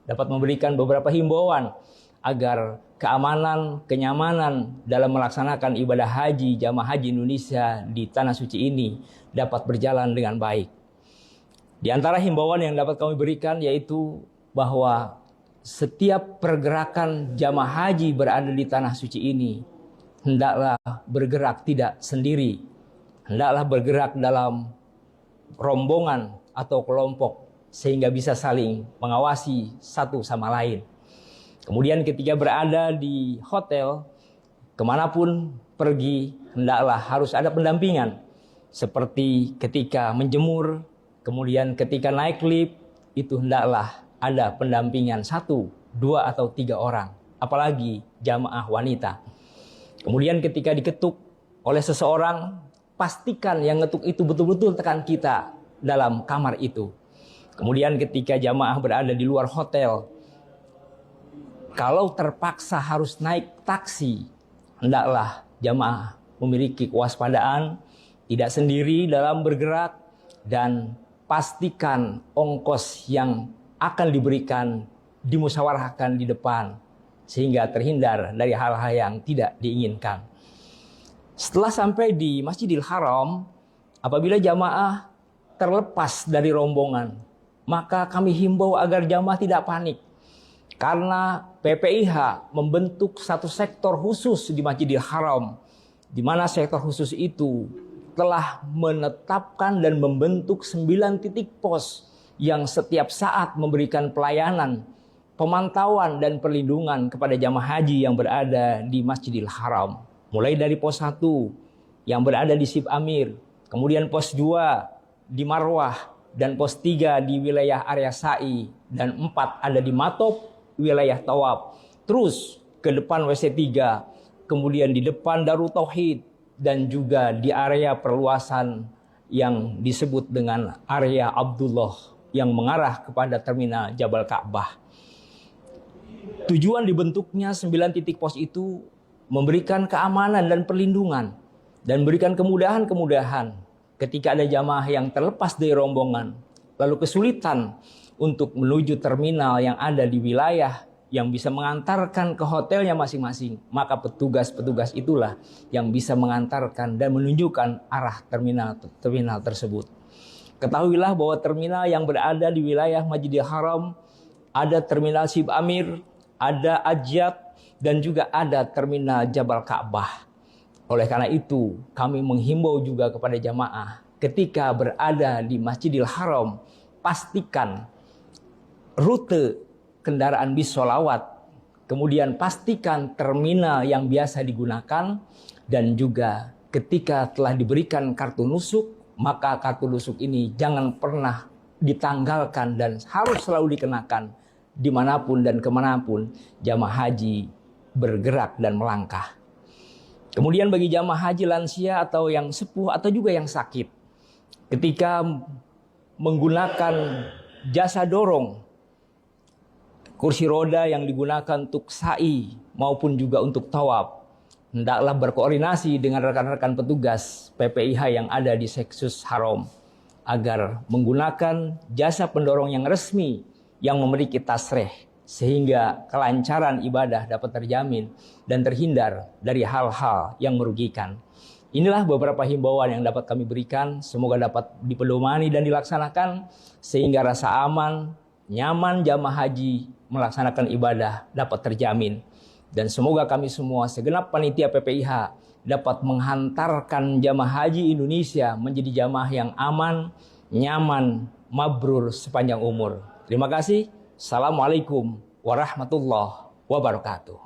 dapat memberikan beberapa himbauan agar keamanan, kenyamanan dalam melaksanakan ibadah haji jamaah haji Indonesia di Tanah Suci ini dapat berjalan dengan baik. Di antara himbauan yang dapat kami berikan yaitu bahwa setiap pergerakan jamaah haji berada di Tanah Suci ini hendaklah bergerak tidak sendiri, hendaklah bergerak dalam rombongan atau kelompok sehingga bisa saling mengawasi satu sama lain. Kemudian ketika berada di hotel, kemanapun pergi, hendaklah harus ada pendampingan. Seperti ketika menjemur, kemudian ketika naik lift, itu hendaklah ada pendampingan 1, 2, atau 3 orang. Apalagi jamaah wanita. Kemudian ketika diketuk oleh seseorang, pastikan yang ngetuk itu betul-betul tekan kita dalam kamar itu. Kemudian ketika jamaah berada di luar hotel, kalau terpaksa harus naik taksi, hendaklah jamaah memiliki kewaspadaan, tidak sendiri dalam bergerak, dan pastikan ongkos yang akan diberikan dimusyawarahkan di depan, sehingga terhindar dari hal-hal yang tidak diinginkan. Setelah sampai di Masjidil Haram, apabila jamaah terlepas dari rombongan, maka kami himbau agar jamaah tidak panik. Karena PPIH membentuk satu sektor khusus di Masjidil Haram, di mana sektor khusus itu telah menetapkan dan membentuk 9 titik pos yang setiap saat memberikan pelayanan, pemantauan dan perlindungan kepada jamaah haji yang berada di Masjidil Haram. Mulai dari pos 1 yang berada di Sib Amir, kemudian pos 2 di Marwah, dan pos 3 di wilayah area Sa'i, dan 4 ada di Matop, wilayah Tawaf. Terus ke depan WC 3, kemudian di depan Darut Tauhid, dan juga di area perluasan yang disebut dengan area Abdullah yang mengarah kepada terminal Jabal Ka'bah. Tujuan dibentuknya 9 titik pos itu memberikan keamanan dan perlindungan dan memberikan kemudahan-kemudahan ketika ada jamaah yang terlepas dari rombongan, lalu kesulitan untuk menuju terminal yang ada di wilayah yang bisa mengantarkan ke hotelnya masing-masing, maka petugas-petugas itulah yang bisa mengantarkan dan menunjukkan arah terminal tersebut. Ketahuilah bahwa terminal yang berada di wilayah Masjidil Haram ada terminal Sib Amir, ada Ajyad, dan juga ada terminal Jabal Ka'bah. Oleh karena itu, kami menghimbau juga kepada jamaah ketika berada di Masjidil Haram, pastikan rute kendaraan bis sholawat, kemudian pastikan terminal yang biasa digunakan, dan juga ketika telah diberikan kartu nusuk, maka kartu nusuk ini jangan pernah ditanggalkan dan harus selalu dikenakan dimanapun dan kemanapun jamaah haji bergerak dan melangkah. Kemudian bagi jamaah haji lansia atau yang sepuh atau juga yang sakit, ketika menggunakan jasa dorong, kursi roda yang digunakan untuk sa'i maupun juga untuk tawaf, hendaklah berkoordinasi dengan rekan-rekan petugas PPIH yang ada di Seksus Haram agar menggunakan jasa pendorong yang resmi yang memiliki tasreh, sehingga kelancaran ibadah dapat terjamin dan terhindar dari hal-hal yang merugikan. Inilah beberapa himbauan yang dapat kami berikan, semoga dapat dipedomani dan dilaksanakan sehingga rasa aman, nyaman jamaah haji melaksanakan ibadah dapat terjamin. Dan semoga kami semua segenap panitia PPIH dapat menghantarkan jamaah haji Indonesia menjadi jamaah yang aman, nyaman, mabrur sepanjang umur. Terima kasih. Assalamualaikum warahmatullahi wabarakatuh.